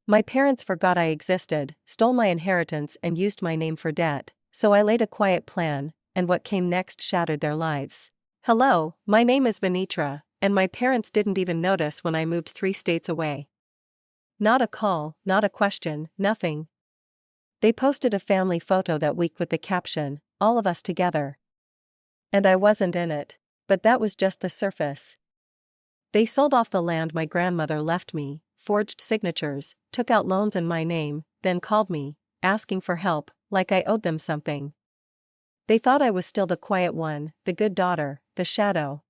My parents forgot I existed, stole my inheritance and used my name for debt, so I laid a quiet plan, and what came next shattered their lives. Hello, my name is Venitra, and my parents didn't even notice when I moved 3 states away. Not a call, not a question, nothing. They posted a family photo that week with the caption, "All of us together." And I wasn't in it. But that was just the surface. They sold off the land my grandmother left me, forged signatures, took out loans in my name, then called me, asking for help, like I owed them something. They thought I was still the quiet one, the good daughter, the shadow.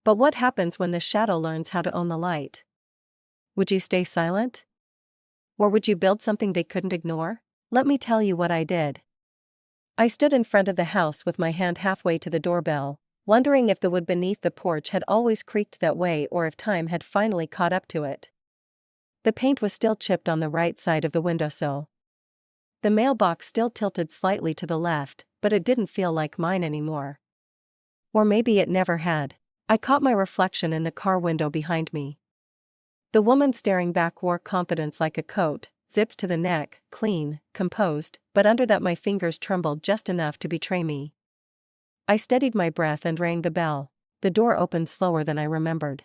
But what happens when the shadow learns how to own the light? Would you stay silent? Or would you build something they couldn't ignore? Let me tell you what I did. I stood in front of the house with my hand halfway to the doorbell, wondering if the wood beneath the porch had always creaked that way or if time had finally caught up to it. The paint was still chipped on the right side of the windowsill. The mailbox still tilted slightly to the left, but it didn't feel like mine anymore. Or maybe it never had. I caught my reflection in the car window behind me. The woman staring back wore confidence like a coat, zipped to the neck, clean, composed, but under that my fingers trembled just enough to betray me. I steadied my breath and rang the bell. The door opened slower than I remembered.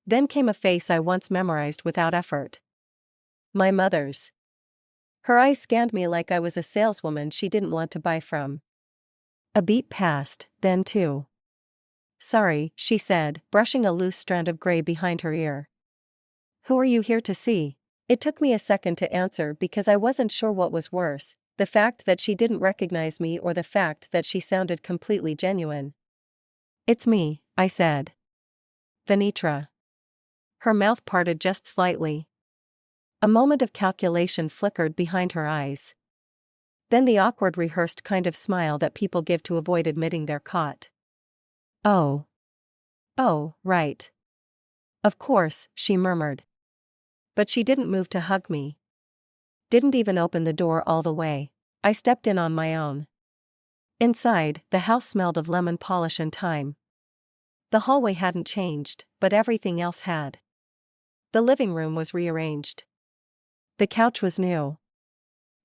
Then came a face I once memorized without effort. My mother's. Her eyes scanned me like I was a saleswoman she didn't want to buy from. A beat passed, then 2. "Sorry," she said, brushing a loose strand of gray behind her ear. "Who are you here to see?" It took me a second to answer because I wasn't sure what was worse, the fact that she didn't recognize me or the fact that she sounded completely genuine. "It's me," I said. "Venitra." Her mouth parted just slightly. A moment of calculation flickered behind her eyes. Then the awkward rehearsed kind of smile that people give to avoid admitting they're caught. "Oh. Oh, right. Of course," she murmured. But she didn't move to hug me. Didn't even open the door all the way. I stepped in on my own. Inside, the house smelled of lemon polish and thyme. The hallway hadn't changed, but everything else had. The living room was rearranged. The couch was new.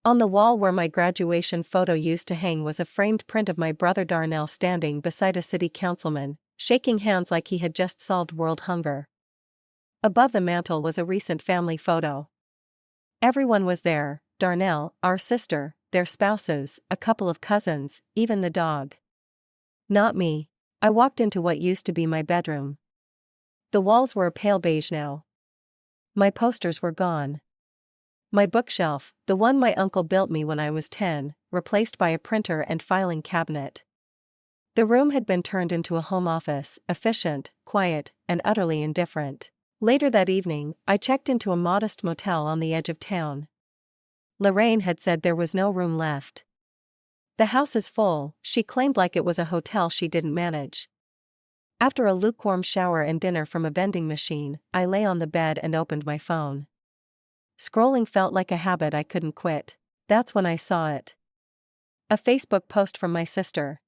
On the wall where my graduation photo used to hang was a framed print of my brother Darnell standing beside a city councilman, shaking hands like he had just solved world hunger. Above the mantel was a recent family photo. Everyone was there: Darnell, our sister, their spouses, a couple of cousins, even the dog. Not me. I walked into what used to be my bedroom. The walls were a pale beige now. My posters were gone. My bookshelf, the one my uncle built me when I was 10, replaced by a printer and filing cabinet. The room had been turned into a home office, efficient, quiet, and utterly indifferent. Later that evening, I checked into a modest motel on the edge of town. Lorraine had said there was no room left. "The house is full," she claimed like it was a hotel she didn't manage. After a lukewarm shower and dinner from a vending machine, I lay on the bed and opened my phone. Scrolling felt like a habit I couldn't quit. That's when I saw it. A Facebook post from my sister.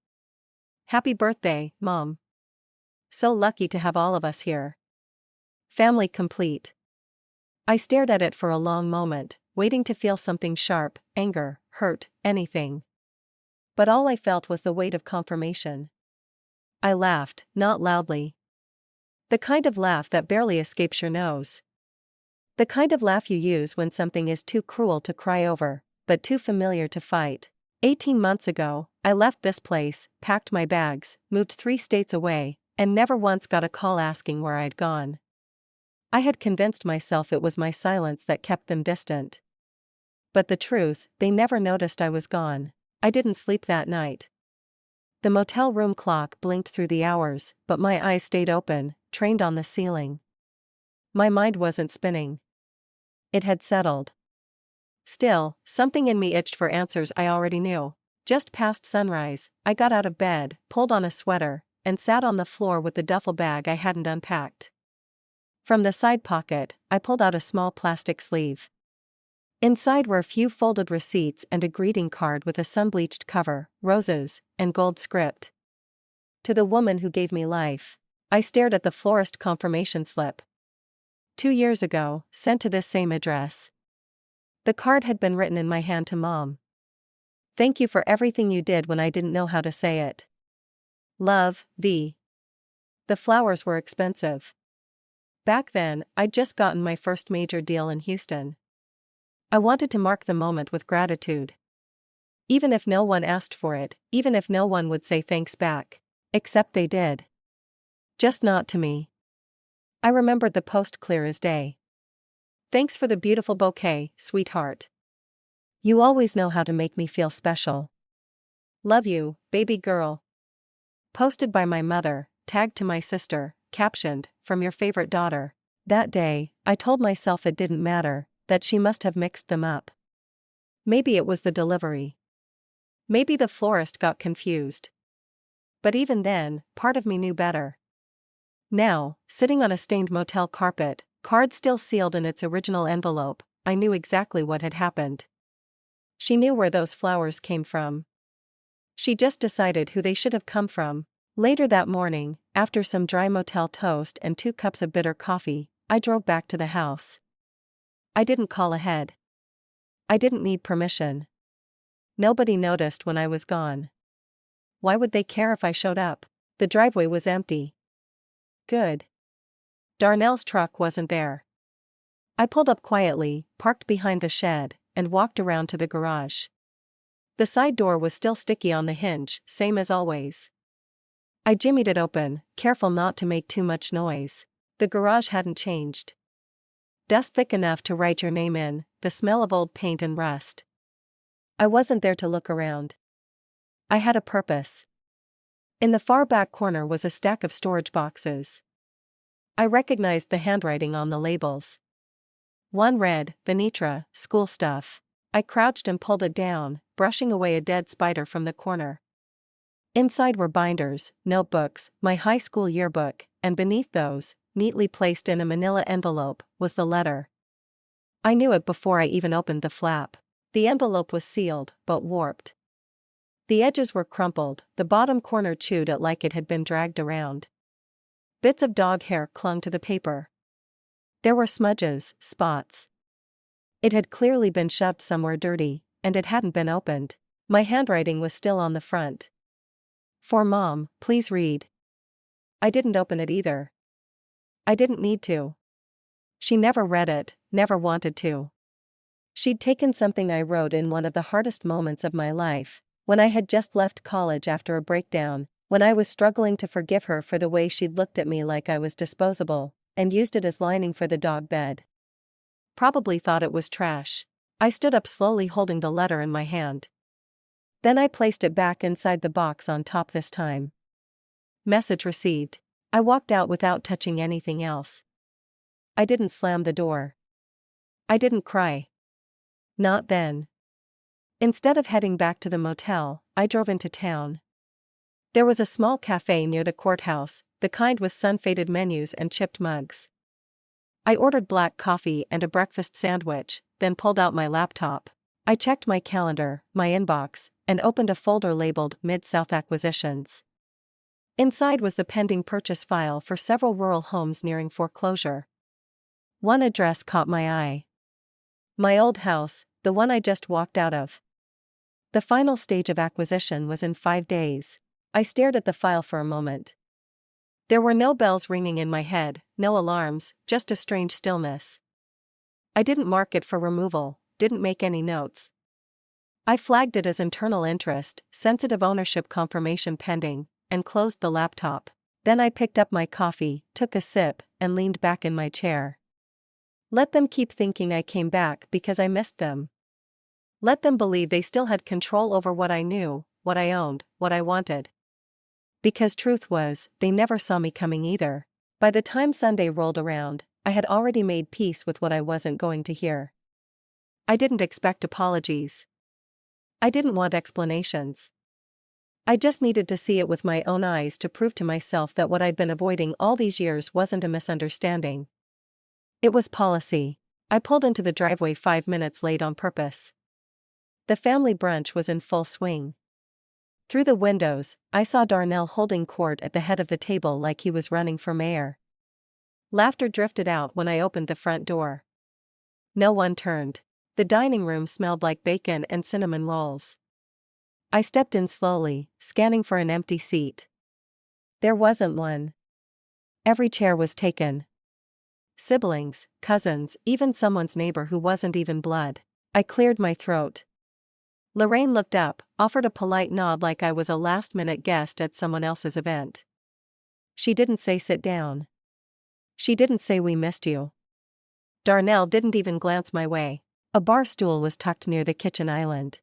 "Happy birthday, Mom. So lucky to have all of us here. Family complete." I stared at it for a long moment, waiting to feel something sharp, anger, hurt, anything. But all I felt was the weight of confirmation. I laughed, not loudly. The kind of laugh that barely escapes your nose. The kind of laugh you use when something is too cruel to cry over, but too familiar to fight. 18 months ago, I left this place, packed my bags, moved 3 states away, and never once got a call asking where I'd gone. I had convinced myself it was my silence that kept them distant. But the truth, they never noticed I was gone. I didn't sleep that night. The motel room clock blinked through the hours, but my eyes stayed open, trained on the ceiling. My mind wasn't spinning. It had settled. Still, something in me itched for answers I already knew. Just past sunrise, I got out of bed, pulled on a sweater, and sat on the floor with the duffel bag I hadn't unpacked. From the side pocket, I pulled out a small plastic sleeve. Inside were a few folded receipts and a greeting card with a sun-bleached cover, roses, and gold script. "To the woman who gave me life." I stared at the florist confirmation slip. 2 years ago, sent to this same address. The card had been written in my hand to Mom. Thank you for everything you did when I didn't know how to say it. Love, V. The flowers were expensive. Back then, I'd just gotten my first major deal in Houston. I wanted to mark the moment with gratitude. Even if no one asked for it, even if no one would say thanks back. Except they did. Just not to me. I remembered the post clear as day. Thanks for the beautiful bouquet, sweetheart. You always know how to make me feel special. Love you, baby girl. Posted by my mother, tagged to my sister, captioned, from your favorite daughter. That day, I told myself it didn't matter, that she must have mixed them up. Maybe it was the delivery. Maybe the florist got confused. But even then, part of me knew better. Now, sitting on a stained motel carpet, card still sealed in its original envelope, I knew exactly what had happened. She knew where those flowers came from. She just decided who they should have come from. Later that morning, after some dry motel toast and 2 cups of bitter coffee, I drove back to the house. I didn't call ahead. I didn't need permission. Nobody noticed when I was gone. Why would they care if I showed up? The driveway was empty. Good. Darnell's truck wasn't there. I pulled up quietly, parked behind the shed, and walked around to the garage. The side door was still sticky on the hinge, same as always. I jimmied it open, careful not to make too much noise. The garage hadn't changed. Dust thick enough to write your name in, the smell of old paint and rust. I wasn't there to look around. I had a purpose. In the far back corner was a stack of storage boxes. I recognized the handwriting on the labels. One read, Venitra, school stuff. I crouched and pulled it down, brushing away a dead spider from the corner. Inside were binders, notebooks, my high school yearbook, and beneath those, neatly placed in a manila envelope, was the letter. I knew it before I even opened the flap. The envelope was sealed, but warped. The edges were crumpled, the bottom corner chewed at like it had been dragged around. Bits of dog hair clung to the paper. There were smudges, spots. It had clearly been shoved somewhere dirty, and it hadn't been opened. My handwriting was still on the front. For Mom, please read. I didn't open it either. I didn't need to. She never read it, never wanted to. She'd taken something I wrote in one of the hardest moments of my life, when I had just left college after a breakdown, when I was struggling to forgive her for the way she'd looked at me like I was disposable, and used it as lining for the dog bed. Probably thought it was trash. I stood up slowly holding the letter in my hand. Then I placed it back inside the box on top this time. Message received. I walked out without touching anything else. I didn't slam the door. I didn't cry. Not then. Instead of heading back to the motel, I drove into town. There was a small cafe near the courthouse, the kind with sun-faded menus and chipped mugs. I ordered black coffee and a breakfast sandwich, then pulled out my laptop. I checked my calendar, my inbox, and opened a folder labeled Mid-South Acquisitions. Inside was the pending purchase file for several rural homes nearing foreclosure. One address caught my eye. My old house, the one I just walked out of. The final stage of acquisition was in 5 days. I stared at the file for a moment. There were no bells ringing in my head, no alarms, just a strange stillness. I didn't mark it for removal, didn't make any notes. I flagged it as internal interest, sensitive ownership confirmation pending, and closed the laptop. Then I picked up my coffee, took a sip, and leaned back in my chair. Let them keep thinking I came back because I missed them. Let them believe they still had control over what I knew, what I owned, what I wanted. Because truth was, they never saw me coming either. By the time Sunday rolled around, I had already made peace with what I wasn't going to hear. I didn't expect apologies. I didn't want explanations. I just needed to see it with my own eyes to prove to myself that what I'd been avoiding all these years wasn't a misunderstanding. It was policy. I pulled into the driveway 5 minutes late on purpose. The family brunch was in full swing. Through the windows, I saw Darnell holding court at the head of the table like he was running for mayor. Laughter drifted out when I opened the front door. No one turned. The dining room smelled like bacon and cinnamon rolls. I stepped in slowly, scanning for an empty seat. There wasn't one. Every chair was taken. Siblings, cousins, even someone's neighbor who wasn't even blood. I cleared my throat. Lorraine looked up, offered a polite nod like I was a last-minute guest at someone else's event. She didn't say sit down. She didn't say we missed you. Darnell didn't even glance my way. A bar stool was tucked near the kitchen island.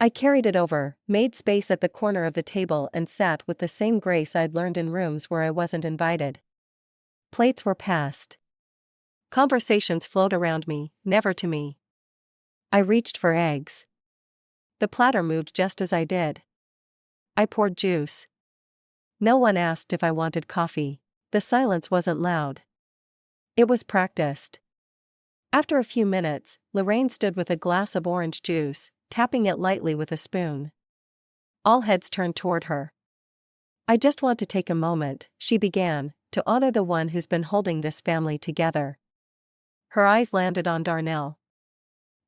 I carried it over, made space at the corner of the table and sat with the same grace I'd learned in rooms where I wasn't invited. Plates were passed. Conversations flowed around me, never to me. I reached for eggs. The platter moved just as I did. I poured juice. No one asked if I wanted coffee. The silence wasn't loud. It was practiced. After a few minutes, Lorraine stood with a glass of orange juice, tapping it lightly with a spoon. All heads turned toward her. I just want to take a moment, she began, to honor the one who's been holding this family together. Her eyes landed on Darnell.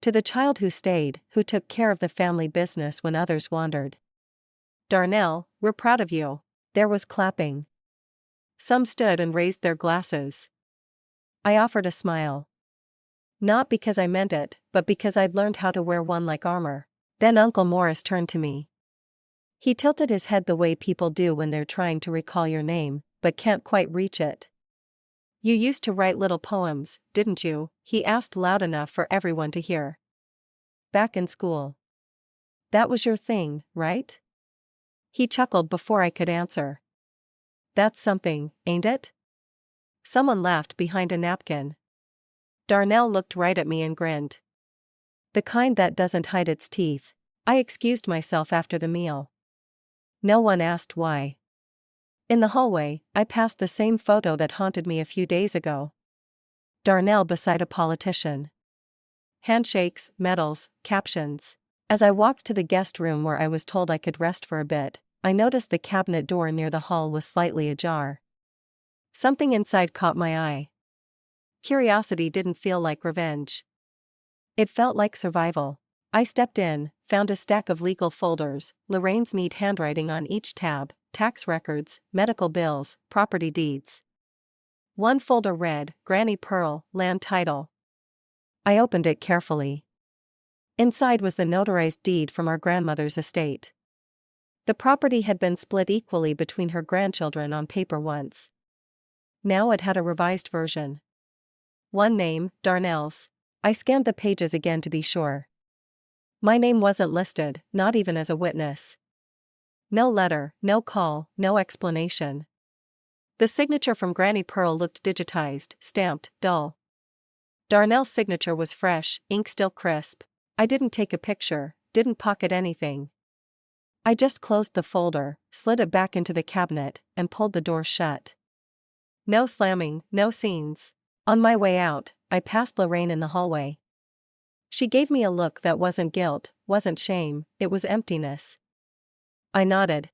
To the child who stayed, who took care of the family business when others wandered. Darnell, we're proud of you. There was clapping. Some stood and raised their glasses. I offered a smile. Not because I meant it, but because I'd learned how to wear one like armor. Then Uncle Morris turned to me. He tilted his head the way people do when they're trying to recall your name, but can't quite reach it. You used to write little poems, didn't you? He asked loud enough for everyone to hear. Back in school. That was your thing, right? He chuckled before I could answer. That's something, ain't it? Someone laughed behind a napkin. Darnell looked right at me and grinned. The kind that doesn't hide its teeth. I excused myself after the meal. No one asked why. In the hallway, I passed the same photo that haunted me a few days ago. Darnell beside a politician. Handshakes, medals, captions. As I walked to the guest room where I was told I could rest for a bit, I noticed the cabinet door near the hall was slightly ajar. Something inside caught my eye. Curiosity didn't feel like revenge. It felt like survival. I stepped in, found a stack of legal folders, Lorraine's neat handwriting on each tab, tax records, medical bills, property deeds. One folder read, Granny Pearl, land title. I opened it carefully. Inside was the notarized deed from our grandmother's estate. The property had been split equally between her grandchildren on paper once. Now it had a revised version. One name, Darnell's. I scanned the pages again to be sure. My name wasn't listed, not even as a witness. No letter, no call, no explanation. The signature from Granny Pearl looked digitized, stamped, dull. Darnell's signature was fresh, ink still crisp. I didn't take a picture, didn't pocket anything. I just closed the folder, slid it back into the cabinet, and pulled the door shut. No slamming, no scenes. On my way out, I passed Lorraine in the hallway. She gave me a look that wasn't guilt, wasn't shame, it was emptiness. I nodded.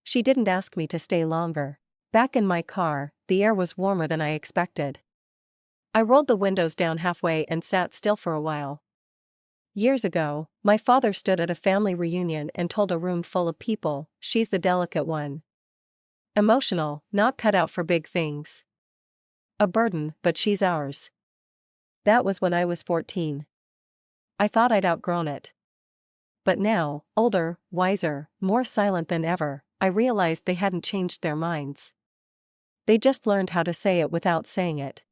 She didn't ask me to stay longer. Back in my car, the air was warmer than I expected. I rolled the windows down halfway and sat still for a while. Years ago, my father stood at a family reunion and told a room full of people, she's the delicate one. Emotional, not cut out for big things. A burden, but she's ours. That was when I was 14. I thought I'd outgrown it. But now, older, wiser, more silent than ever, I realized they hadn't changed their minds. They just learned how to say it without saying it.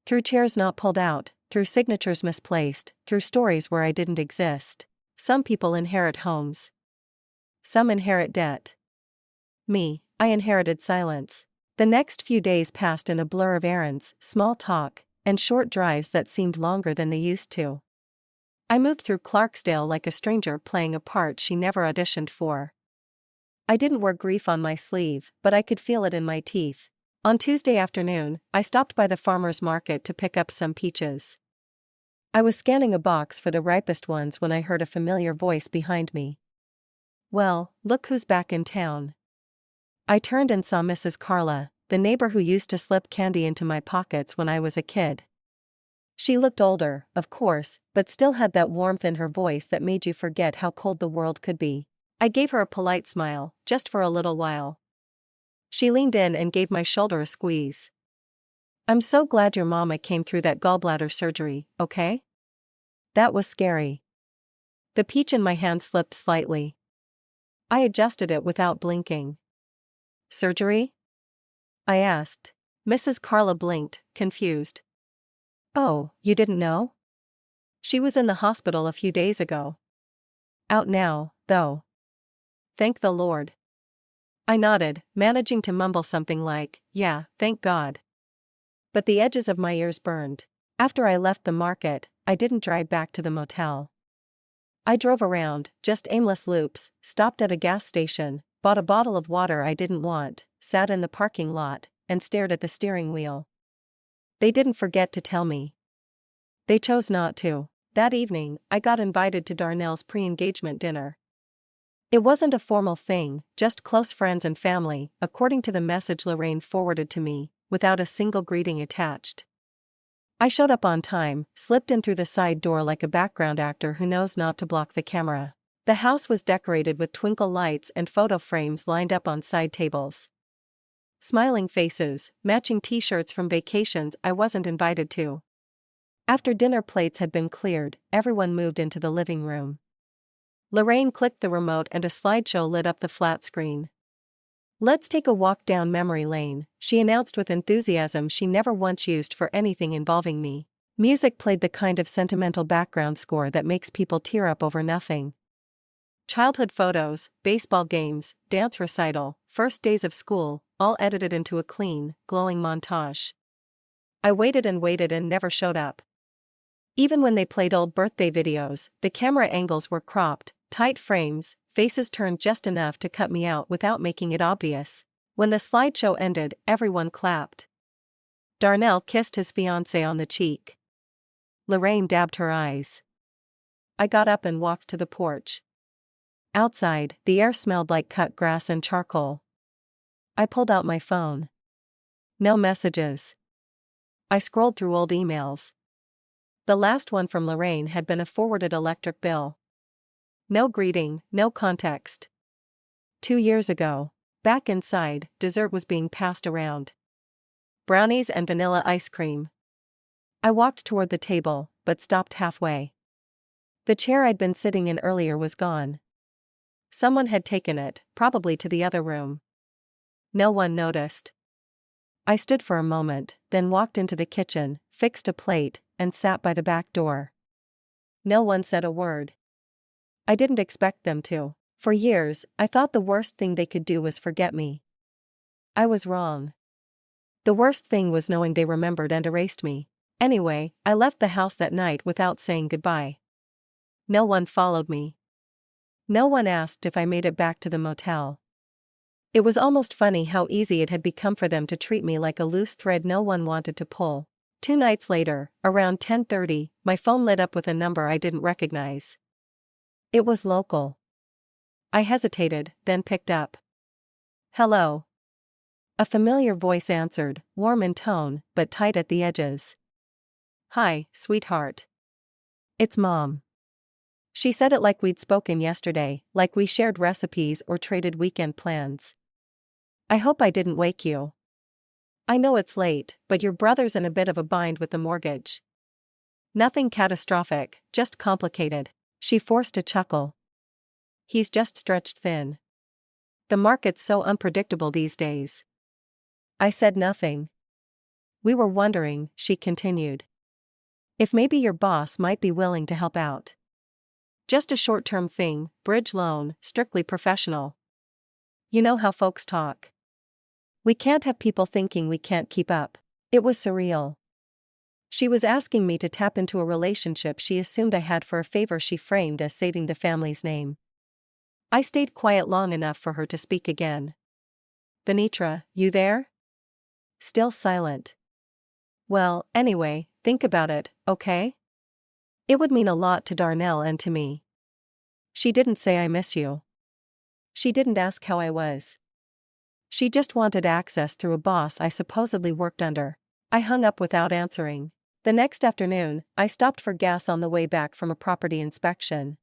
Through chairs not pulled out, through signatures misplaced, through stories where I didn't exist. Some people inherit homes. Some inherit debt. Me, I inherited silence. The next few days passed in a blur of errands, small talk, and short drives that seemed longer than they used to. I moved through Clarksdale like a stranger playing a part she never auditioned for. I didn't wear grief on my sleeve, but I could feel it in my teeth. On Tuesday afternoon, I stopped by the farmer's market to pick up some peaches. I was scanning a box for the ripest ones when I heard a familiar voice behind me. Well, look who's back in town. I turned and saw Mrs. Carla, the the neighbor who used to slip candy into my pockets when I was a kid. She looked older, of course, but still had that warmth in her voice that made you forget how cold the world could be. I gave her a polite smile, just for a little while. She leaned in and gave my shoulder a squeeze. I'm so glad your mama came through that gallbladder surgery, okay? That was scary. The peach in my hand slipped slightly. I adjusted it without blinking. Surgery? I asked. Mrs. Carla blinked, confused. Oh, you didn't know? She was in the hospital a few days ago. Out now, though. Thank the Lord. I nodded, managing to mumble something like, yeah, thank God. But the edges of my ears burned. After I left the market, I didn't drive back to the motel. I drove around, just aimless loops, stopped at a gas station, bought a bottle of water I didn't want, sat in the parking lot, and stared at the steering wheel. They didn't forget to tell me. They chose not to. That evening, I got invited to Darnell's pre-engagement dinner. It wasn't a formal thing, just close friends and family, according to the message Lorraine forwarded to me, without a single greeting attached. I showed up on time, slipped in through the side door like a background actor who knows not to block the camera. The house was decorated with twinkle lights and photo frames lined up on side tables. Smiling faces, matching t-shirts from vacations I wasn't invited to. After dinner plates had been cleared, everyone moved into the living room. Lorraine clicked the remote and a slideshow lit up the flat screen. Let's take a walk down memory lane, she announced with enthusiasm she never once used for anything involving me. Music played, the kind of sentimental background score that makes people tear up over nothing. Childhood photos, baseball games, dance recital, first days of school, all edited into a clean, glowing montage. I waited and never showed up. Even when they played old birthday videos, the camera angles were cropped, tight frames, faces turned just enough to cut me out without making it obvious. When the slideshow ended, everyone clapped. Darnell kissed his fiancée on the cheek. Lorraine dabbed her eyes. I got up and walked to the porch. Outside, the air smelled like cut grass and charcoal. I pulled out my phone. No messages. I scrolled through old emails. The last one from Lorraine had been a forwarded electric bill. No greeting, no context. 2 years ago. Back inside, dessert was being passed around. Brownies and vanilla ice cream. I walked toward the table, but stopped halfway. The chair I'd been sitting in earlier was gone. Someone had taken it, probably to the other room. No one noticed. I stood for a moment, then walked into the kitchen, fixed a plate, and sat by the back door. No one said a word. I didn't expect them to. For years, I thought the worst thing they could do was forget me. I was wrong. The worst thing was knowing they remembered and erased me. Anyway, I left the house that night without saying goodbye. No one followed me. No one asked if I made it back to the motel. It was almost funny how easy it had become for them to treat me like a loose thread no one wanted to pull. 2 nights later, around 10:30, my phone lit up with a number I didn't recognize. It was local. I hesitated, then picked up. Hello. A familiar voice answered, warm in tone, but tight at the edges. Hi, sweetheart. It's Mom. She said it like we'd spoken yesterday, like we shared recipes or traded weekend plans. I hope I didn't wake you. I know it's late, but your brother's in a bit of a bind with the mortgage. Nothing catastrophic, just complicated. She forced a chuckle. He's just stretched thin. The market's so unpredictable these days. I said nothing. We were wondering, she continued, if maybe your boss might be willing to help out. Just a short-term thing, bridge loan, strictly professional. You know how folks talk. We can't have people thinking we can't keep up. It was surreal. She was asking me to tap into a relationship she assumed I had for a favor she framed as saving the family's name. I stayed quiet long enough for her to speak again. Benitra, you there? Still silent. Well, anyway, think about it, okay? It would mean a lot to Darnell and to me. She didn't say I miss you. She didn't ask how I was. She just wanted access through a boss I supposedly worked under. I hung up without answering. The next afternoon, I stopped for gas on the way back from a property inspection.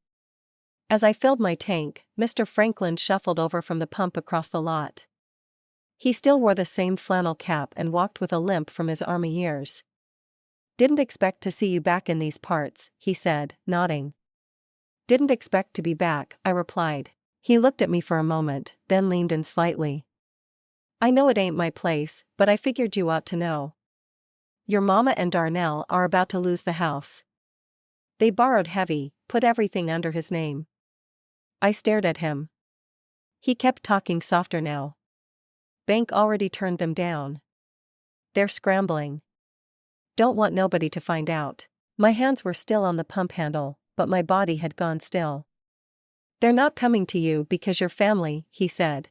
As I filled my tank, Mr. Franklin shuffled over from the pump across the lot. He still wore the same flannel cap and walked with a limp from his army years. "Didn't expect to see you back in these parts," he said, nodding. "Didn't expect to be back," I replied. He looked at me for a moment, then leaned in slightly. "I know it ain't my place, but I figured you ought to know. Your mama and Darnell are about to lose the house. They borrowed heavy, put everything under his name." I stared at him. He kept talking softer now. "Bank already turned them down. They're scrambling. Don't want nobody to find out." My hands were still on the pump handle, but my body had gone still. "They're not coming to you because you're family," he said.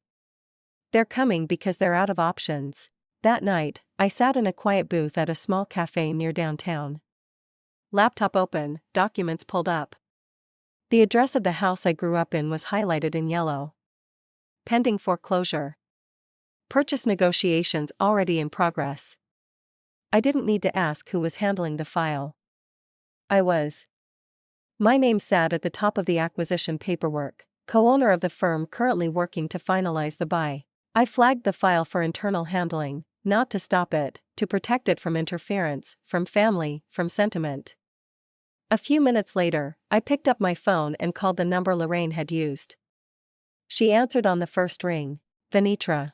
"They're coming because they're out of options." That night, I sat in a quiet booth at a small cafe near downtown. Laptop open, documents pulled up. The address of the house I grew up in was highlighted in yellow. Pending foreclosure. Purchase negotiations already in progress. I didn't need to ask who was handling the file. I was. My name sat at the top of the acquisition paperwork, co-owner of the firm currently working to finalize the buy. I flagged the file for internal handling, not to stop it, to protect it from interference, from family, from sentiment. A few minutes later, I picked up my phone and called the number Lorraine had used. She answered on the first ring. "Venitra.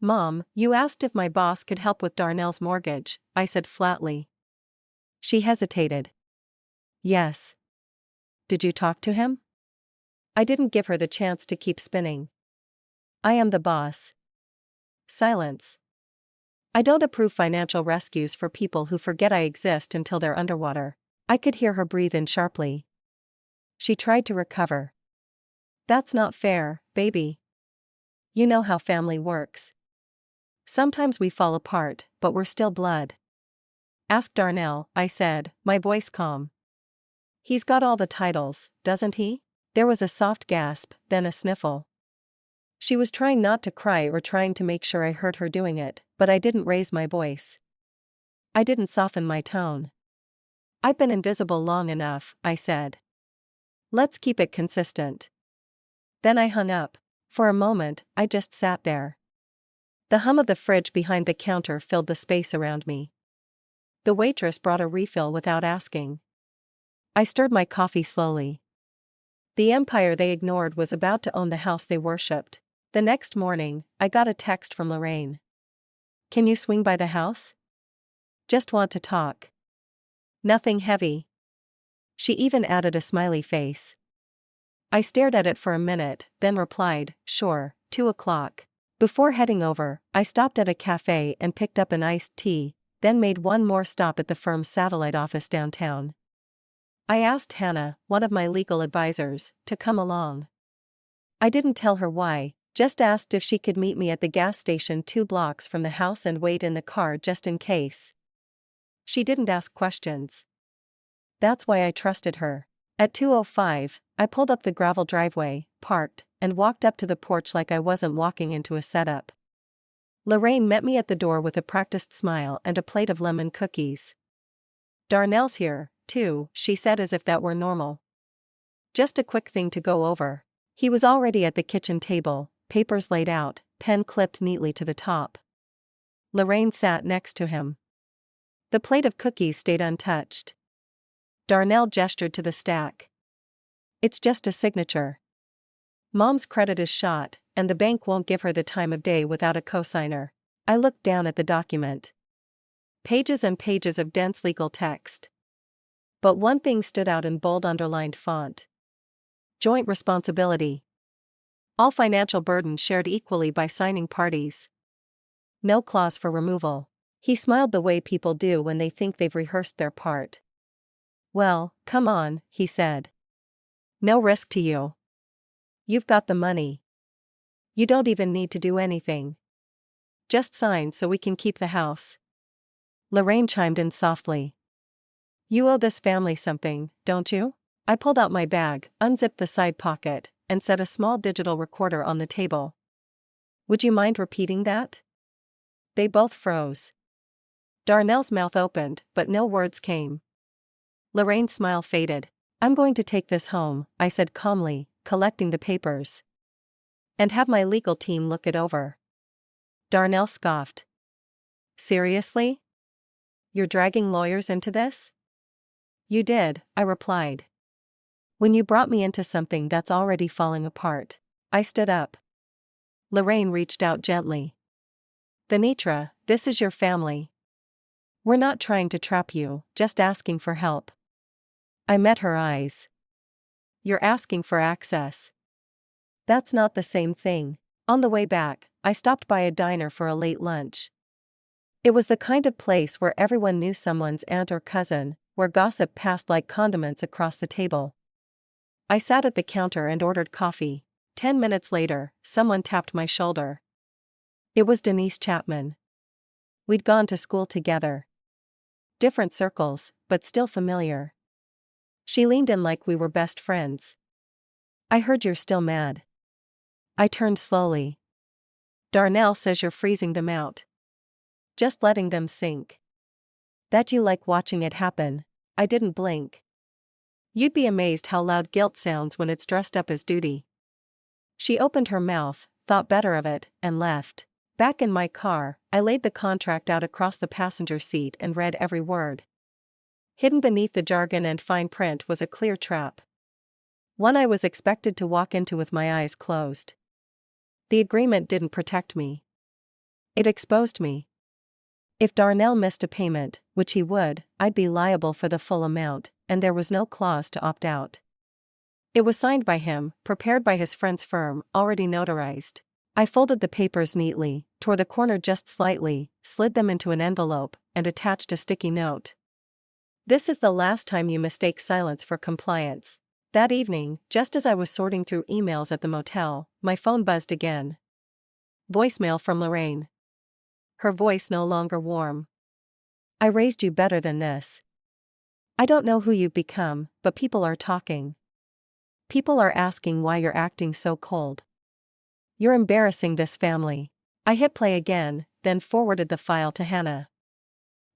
Mom, you asked if my boss could help with Darnell's mortgage," I said flatly. She hesitated. "Yes. Did you talk to him?" I didn't give her the chance to keep spinning. "I am the boss." Silence. "I don't approve financial rescues for people who forget I exist until they're underwater." I could hear her breathe in sharply. She tried to recover. "That's not fair, baby. You know how family works. Sometimes we fall apart, but we're still blood." "Ask Darnell," I said, my voice calm. "He's got all the titles, doesn't he?" There was a soft gasp, then a sniffle. She was trying not to cry or trying to make sure I heard her doing it, but I didn't raise my voice. I didn't soften my tone. "I've been invisible long enough," I said. "Let's keep it consistent." Then I hung up. For a moment, I just sat there. The hum of the fridge behind the counter filled the space around me. The waitress brought a refill without asking. I stirred my coffee slowly. The empire they ignored was about to own the house they worshipped. The next morning, I got a text from Lorraine. "Can you swing by the house? Just want to talk. Nothing heavy." She even added a smiley face. I stared at it for a minute, then replied, "Sure, 2 o'clock." Before heading over, I stopped at a cafe and picked up an iced tea, then made one more stop at the firm's satellite office downtown. I asked Hannah, one of my legal advisors, to come along. I didn't tell her why, just asked if she could meet me at the gas station 2 blocks from the house and wait in the car just in case. She didn't ask questions. That's why I trusted her. At 2:05, I pulled up the gravel driveway, parked, and walked up to the porch like I wasn't walking into a setup. Lorraine met me at the door with a practiced smile and a plate of lemon cookies. "Darnell's here, too," she said as if that were normal. "Just a quick thing to go over." He was already at the kitchen table, papers laid out, pen clipped neatly to the top. Lorraine sat next to him. The plate of cookies stayed untouched. Darnell gestured to the stack. "It's just a signature. Mom's credit is shot, and the bank won't give her the time of day without a cosigner." I looked down at the document. Pages and pages of dense legal text. But one thing stood out in bold underlined font. Joint responsibility. All financial burden shared equally by signing parties. No clause for removal. He smiled the way people do when they think they've rehearsed their part. "Well, come on," he said. "No risk to you. You've got the money. You don't even need to do anything. Just sign so we can keep the house." Lorraine chimed in softly. "You owe this family something, don't you?" I pulled out my bag, unzipped the side pocket, and set a small digital recorder on the table. Would you mind repeating that? They both froze. Darnell's mouth opened, but no words came. Lorraine's smile faded. I'm going to take this home, I said calmly, collecting the papers. And have my legal team look it over. Darnell scoffed. Seriously? You're dragging lawyers into this? You did, I replied. When you brought me into something that's already falling apart. I stood up. Lorraine reached out gently. Benitra, this is your family. We're not trying to trap you, just asking for help. I met her eyes. You're asking for access. That's not the same thing. On the way back, I stopped by a diner for a late lunch. It was the kind of place where everyone knew someone's aunt or cousin, where gossip passed like condiments across the table. I sat at the counter and ordered coffee. 10 minutes later, someone tapped my shoulder. It was Denise Chapman. We'd gone to school together. Different circles, but still familiar. She leaned in like we were best friends. I heard you're still mad. I turned slowly. Darnell says you're freezing them out. Just letting them sink. That you like watching it happen. I didn't blink. You'd be amazed how loud guilt sounds when it's dressed up as duty. She opened her mouth, thought better of it, and left. Back in my car, I laid the contract out across the passenger seat and read every word. Hidden beneath the jargon and fine print was a clear trap. One I was expected to walk into with my eyes closed. The agreement didn't protect me. It exposed me. If Darnell missed a payment, which he would, I'd be liable for the full amount, and there was no clause to opt out. It was signed by him, prepared by his friend's firm, already notarized. I folded the papers neatly, tore the corner just slightly, slid them into an envelope, and attached a sticky note. This is the last time you mistake silence for compliance. That evening, just as I was sorting through emails at the motel, my phone buzzed again. Voicemail from Lorraine. Her voice no longer warm. I raised you better than this. I don't know who you've become, but people are talking. People are asking why you're acting so cold. You're embarrassing this family. I hit play again, then forwarded the file to Hannah.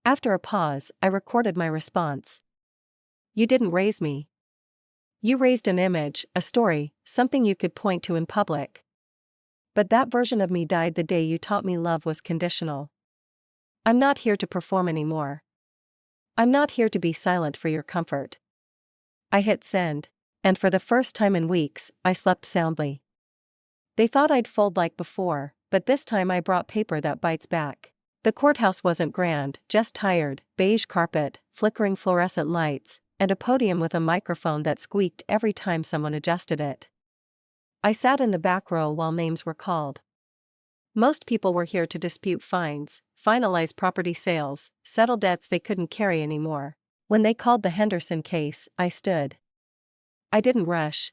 After a pause, I recorded my response. You didn't raise me. You raised an image, a story, something you could point to in public. But that version of me died the day you taught me love was conditional. I'm not here to perform anymore. I'm not here to be silent for your comfort. I hit send, and for the first time in weeks, I slept soundly. They thought I'd fold like before, but this time I brought paper that bites back. The courthouse wasn't grand, just tired, beige carpet, flickering fluorescent lights, and a podium with a microphone that squeaked every time someone adjusted it. I sat in the back row while names were called. Most people were here to dispute fines, finalize property sales, settle debts they couldn't carry anymore. When they called the Henderson case, I stood. I didn't rush.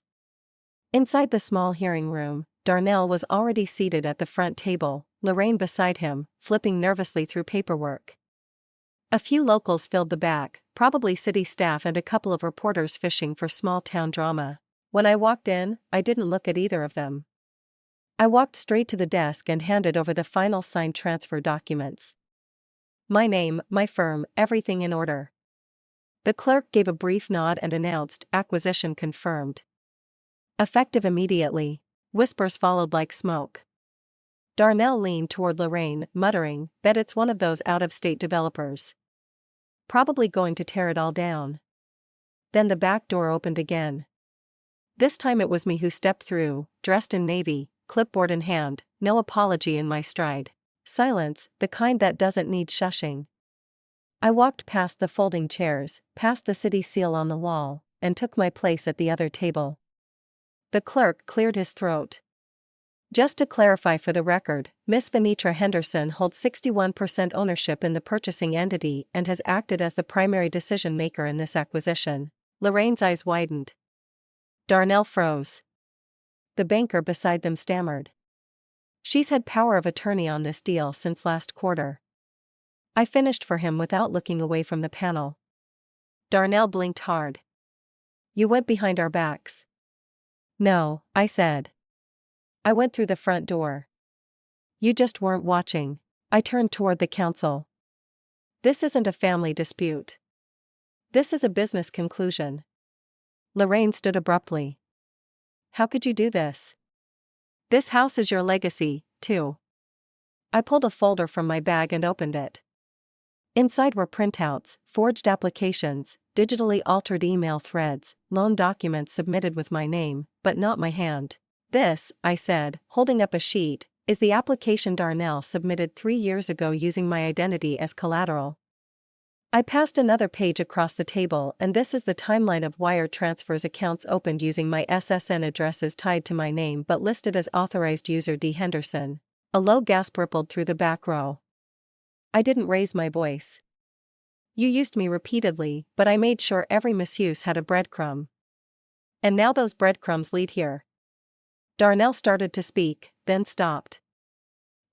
Inside the small hearing room, Darnell was already seated at the front table, Lorraine beside him, flipping nervously through paperwork. A few locals filled the back, probably city staff and a couple of reporters fishing for small-town drama. When I walked in, I didn't look at either of them. I walked straight to the desk and handed over the final signed transfer documents. My name, my firm, everything in order. The clerk gave a brief nod and announced, acquisition confirmed. Effective immediately. Whispers followed like smoke. Darnell leaned toward Lorraine, muttering, bet it's one of those out-of-state developers. Probably going to tear it all down. Then the back door opened again. This time it was me who stepped through, dressed in navy, clipboard in hand, no apology in my stride. Silence, the kind that doesn't need shushing. I walked past the folding chairs, past the city seal on the wall, and took my place at the other table. The clerk cleared his throat. Just to clarify for the record, Miss Benitra Henderson holds 61% ownership in the purchasing entity and has acted as the primary decision-maker in this acquisition. Lorraine's eyes widened. Darnell froze. The banker beside them stammered. She's had power of attorney on this deal since last quarter. I finished for him without looking away from the panel. Darnell blinked hard. You went behind our backs. No, I said. I went through the front door. You just weren't watching. I turned toward the counsel. This isn't a family dispute. This is a business conclusion. Lorraine stood abruptly. How could you do this? This house is your legacy, too. I pulled a folder from my bag and opened it. Inside were printouts, forged applications, digitally altered email threads, loan documents submitted with my name, but not my hand. This, I said, holding up a sheet, is the application Darnell submitted 3 years ago using my identity as collateral. I passed another page across the table, and this is the timeline of wire transfers accounts opened using my SSN addresses tied to my name but listed as authorized user D. Henderson. A low gasp rippled through the back row. I didn't raise my voice. You used me repeatedly, but I made sure every misuse had a breadcrumb. And now those breadcrumbs lead here. Darnell started to speak, then stopped.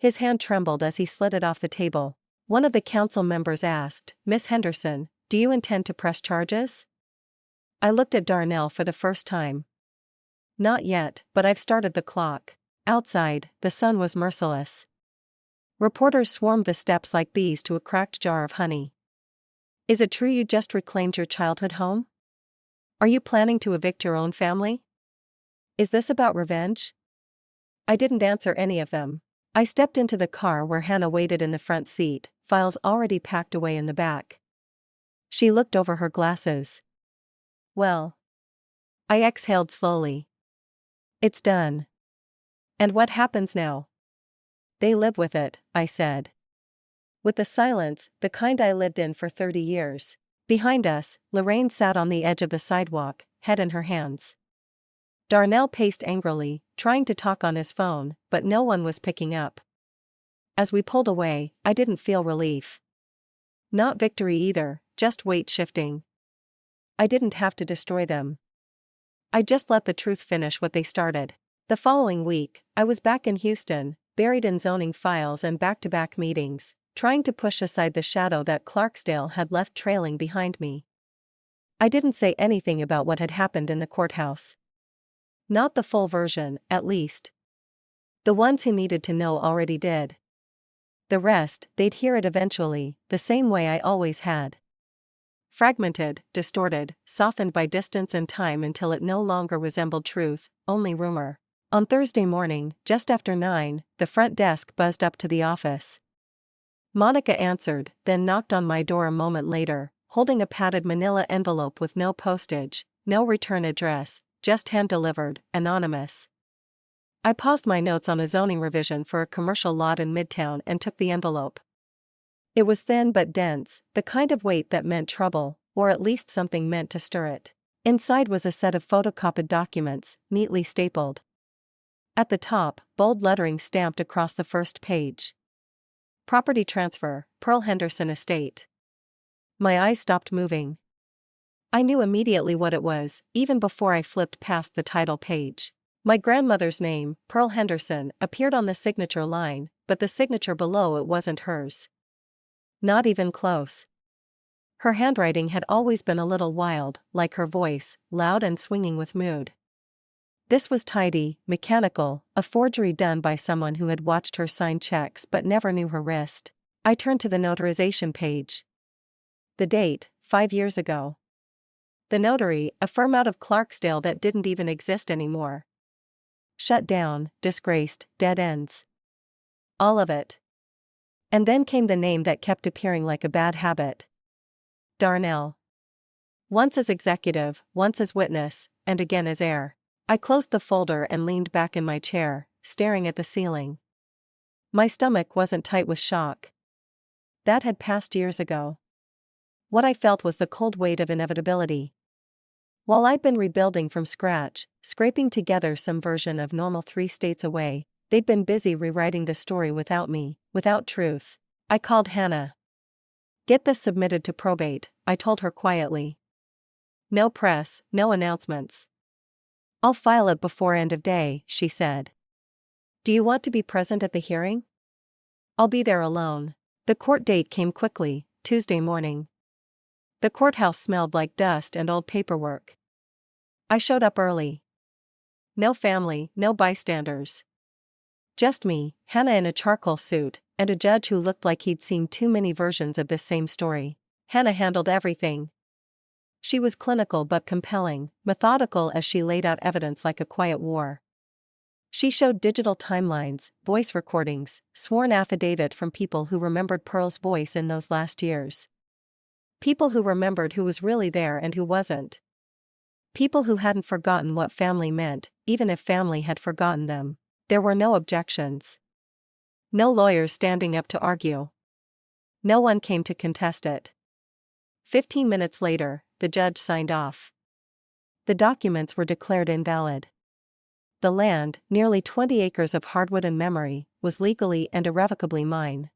His hand trembled as he slid it off the table. One of the council members asked, Miss Henderson, do you intend to press charges? I looked at Darnell for the first time. Not yet, but I've started the clock. Outside, the sun was merciless. Reporters swarmed the steps like bees to a cracked jar of honey. Is it true you just reclaimed your childhood home? Are you planning to evict your own family? Is this about revenge? I didn't answer any of them. I stepped into the car where Hannah waited in the front seat, files already packed away in the back. She looked over her glasses. Well. I exhaled slowly. It's done. And what happens now? They live with it, I said. With the silence, the kind I lived in for 30 years. Behind us, Lorraine sat on the edge of the sidewalk, head in her hands. Darnell paced angrily, trying to talk on his phone, but no one was picking up. As we pulled away, I didn't feel relief. Not victory either, just weight shifting. I didn't have to destroy them. I just let the truth finish what they started. The following week, I was back in Houston, buried in zoning files and back-to-back meetings, trying to push aside the shadow that Clarksdale had left trailing behind me. I didn't say anything about what had happened in the courthouse. Not the full version, at least. The ones who needed to know already did. The rest, they'd hear it eventually, the same way I always had. Fragmented, distorted, softened by distance and time until it no longer resembled truth, only rumor. On Thursday morning, just after 9, the front desk buzzed up to the office. Monica answered, then knocked on my door a moment later, holding a padded manila envelope with no postage, no return address, just hand-delivered, anonymous. I paused my notes on a zoning revision for a commercial lot in Midtown and took the envelope. It was thin but dense, the kind of weight that meant trouble, or at least something meant to stir it. Inside was a set of photocopied documents, neatly stapled. At the top, bold lettering stamped across the first page. Property transfer, Pearl Henderson Estate. My eyes stopped moving. I knew immediately what it was, even before I flipped past the title page. My grandmother's name, Pearl Henderson, appeared on the signature line, but the signature below it wasn't hers. Not even close. Her handwriting had always been a little wild, like her voice, loud and swinging with mood. This was tidy, mechanical, a forgery done by someone who had watched her sign checks but never knew her wrist. I turned to the notarization page. The date, 5 years ago. The notary, a firm out of Clarksdale that didn't even exist anymore. Shut down, disgraced, dead ends. All of it. And then came the name that kept appearing like a bad habit. Darnell. Once as executive, once as witness, and again as heir. I closed the folder and leaned back in my chair, staring at the ceiling. My stomach wasn't tight with shock. That had passed years ago. What I felt was the cold weight of inevitability. While I'd been rebuilding from scratch, scraping together some version of normal 3 states away, they'd been busy rewriting the story without me, without truth. I called Hannah. Get this submitted to probate, I told her quietly. No press, no announcements. I'll file it before end of day, she said. Do you want to be present at the hearing? I'll be there alone. The court date came quickly, Tuesday morning. The courthouse smelled like dust and old paperwork. I showed up early. No family, no bystanders. Just me, Hannah in a charcoal suit, and a judge who looked like he'd seen too many versions of this same story. Hannah handled everything. She was clinical but compelling, methodical as she laid out evidence like a quiet war. She showed digital timelines, voice recordings, sworn affidavit from people who remembered Pearl's voice in those last years. People who remembered who was really there and who wasn't. People who hadn't forgotten what family meant, even if family had forgotten them. There were no objections. No lawyers standing up to argue. No one came to contest it. 15 minutes later, the judge signed off. The documents were declared invalid. The land, nearly 20 acres of hardwood and memory, was legally and irrevocably mine.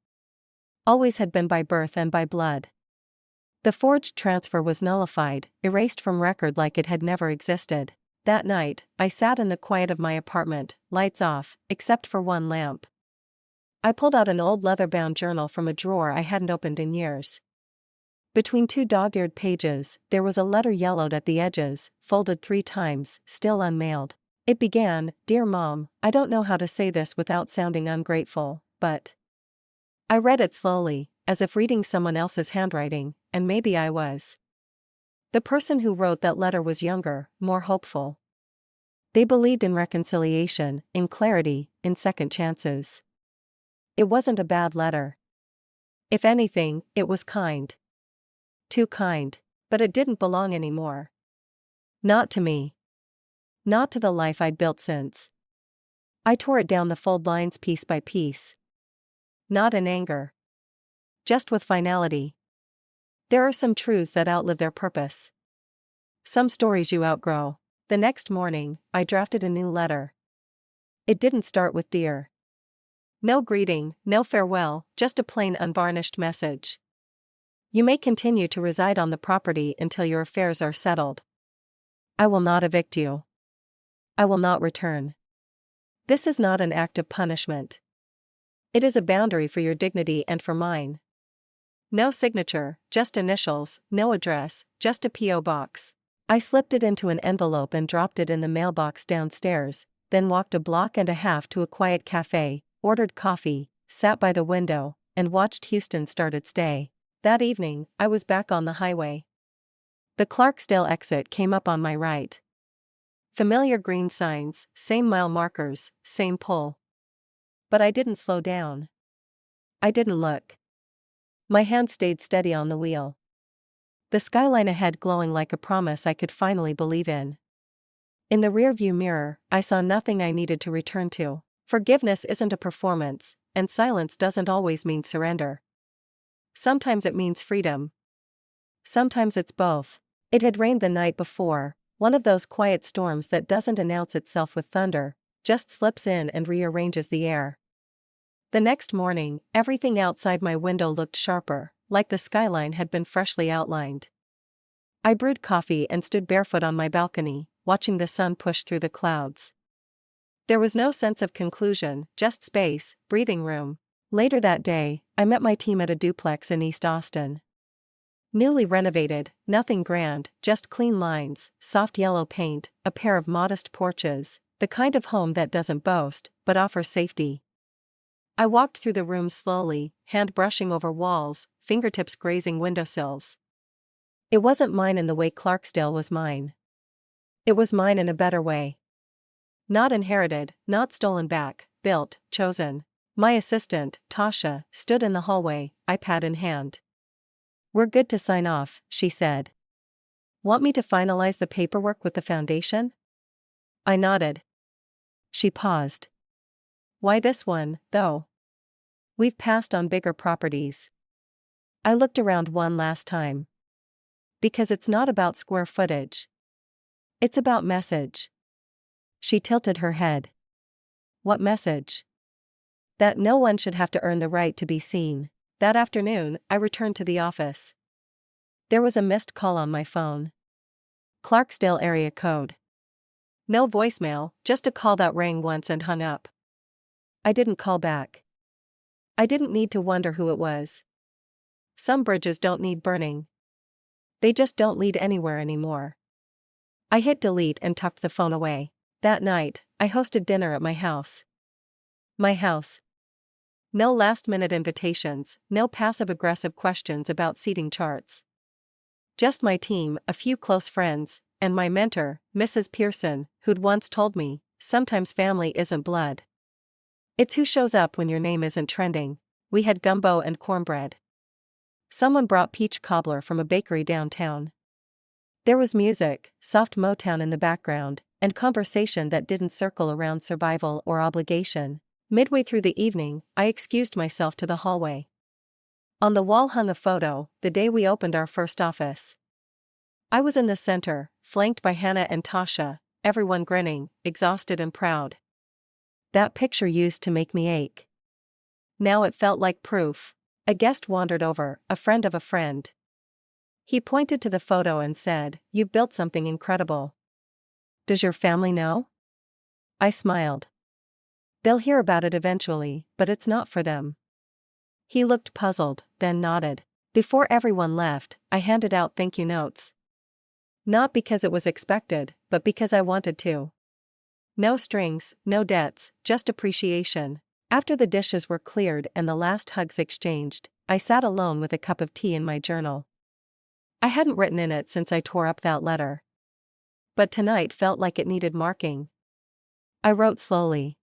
Always had been by birth and by blood. The forged transfer was nullified, erased from record like it had never existed. That night, I sat in the quiet of my apartment, lights off, except for one lamp. I pulled out an old leather-bound journal from a drawer I hadn't opened in years. Between two dog-eared pages, there was a letter yellowed at the edges, folded 3 times, still unmailed. It began, "Dear Mom, I don't know how to say this without sounding ungrateful, but..." I read it slowly, as if reading someone else's handwriting, and maybe I was. The person who wrote that letter was younger, more hopeful. They believed in reconciliation, in clarity, in second chances. It wasn't a bad letter. If anything, it was kind. Too kind. But it didn't belong anymore. Not to me. Not to the life I'd built since. I tore it down the fold lines piece by piece. Not in anger. Just with finality. There are some truths that outlive their purpose. Some stories you outgrow. The next morning, I drafted a new letter. It didn't start with "Dear." No greeting, no farewell, just a plain unvarnished message. You may continue to reside on the property until your affairs are settled. I will not evict you. I will not return. This is not an act of punishment. It is a boundary for your dignity and for mine. No signature, just initials, no address, just a P.O. box. I slipped it into an envelope and dropped it in the mailbox downstairs, then walked a block and a half to a quiet cafe, ordered coffee, sat by the window, and watched Houston start its day. That evening, I was back on the highway. The Clarksdale exit came up on my right. Familiar green signs, same mile markers, same pull. But I didn't slow down. I didn't look. My hand stayed steady on the wheel. The skyline ahead glowing like a promise I could finally believe in. In the rearview mirror, I saw nothing I needed to return to. Forgiveness isn't a performance, and silence doesn't always mean surrender. Sometimes it means freedom. Sometimes it's both. It had rained the night before, one of those quiet storms that doesn't announce itself with thunder, just slips in and rearranges the air. The next morning, everything outside my window looked sharper, like the skyline had been freshly outlined. I brewed coffee and stood barefoot on my balcony, watching the sun push through the clouds. There was no sense of conclusion, just space, breathing room. Later that day, I met my team at a duplex in East Austin. Newly renovated, nothing grand, just clean lines, soft yellow paint, a pair of modest porches, the kind of home that doesn't boast, but offers safety. I walked through the rooms slowly, hand brushing over walls, fingertips grazing windowsills. It wasn't mine in the way Clarksdale was mine. It was mine in a better way. Not inherited, not stolen back, built, chosen. My assistant, Tasha, stood in the hallway, iPad in hand. "We're good to sign off," she said. "Want me to finalize the paperwork with the foundation?" I nodded. She paused. "Why this one, though? We've passed on bigger properties." I looked around one last time. "Because it's not about square footage. It's about message." She tilted her head. "What message?" "That no one should have to earn the right to be seen." That afternoon, I returned to the office. There was a missed call on my phone. Clarksdale area code. No voicemail, just a call that rang once and hung up. I didn't call back. I didn't need to wonder who it was. Some bridges don't need burning. They just don't lead anywhere anymore. I hit delete and tucked the phone away. That night, I hosted dinner at my house. My house. No last-minute invitations, no passive-aggressive questions about seating charts. Just my team, a few close friends, and my mentor, Mrs. Pearson, who'd once told me, sometimes family isn't blood. It's who shows up when your name isn't trending. We had gumbo and cornbread. Someone brought peach cobbler from a bakery downtown. There was music, soft Motown in the background, and conversation that didn't circle around survival or obligation. Midway through the evening, I excused myself to the hallway. On the wall hung a photo, the day we opened our first office. I was in the center, flanked by Hannah and Tasha, everyone grinning, exhausted and proud. That picture used to make me ache. Now it felt like proof. A guest wandered over, a friend of a friend. He pointed to the photo and said, "You've built something incredible. Does your family know?" I smiled. "They'll hear about it eventually, but it's not for them." He looked puzzled, then nodded. Before everyone left, I handed out thank you notes. Not because it was expected, but because I wanted to. No strings, no debts, just appreciation. After the dishes were cleared and the last hugs exchanged, I sat alone with a cup of tea in my journal. I hadn't written in it since I tore up that letter. But tonight felt like it needed marking. I wrote slowly.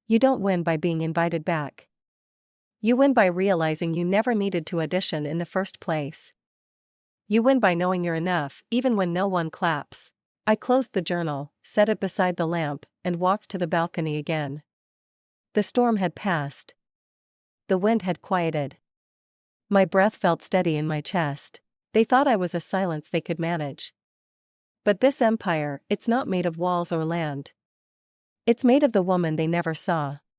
You don't win by being invited back. You win by realizing you never needed to audition in the first place. You win by knowing you're enough, even when no one claps. I closed the journal, set it beside the lamp, and walked to the balcony again. The storm had passed. The wind had quieted. My breath felt steady in my chest. They thought I was a silence they could manage. But this empire, it's not made of walls or land. It's made of the woman they never saw.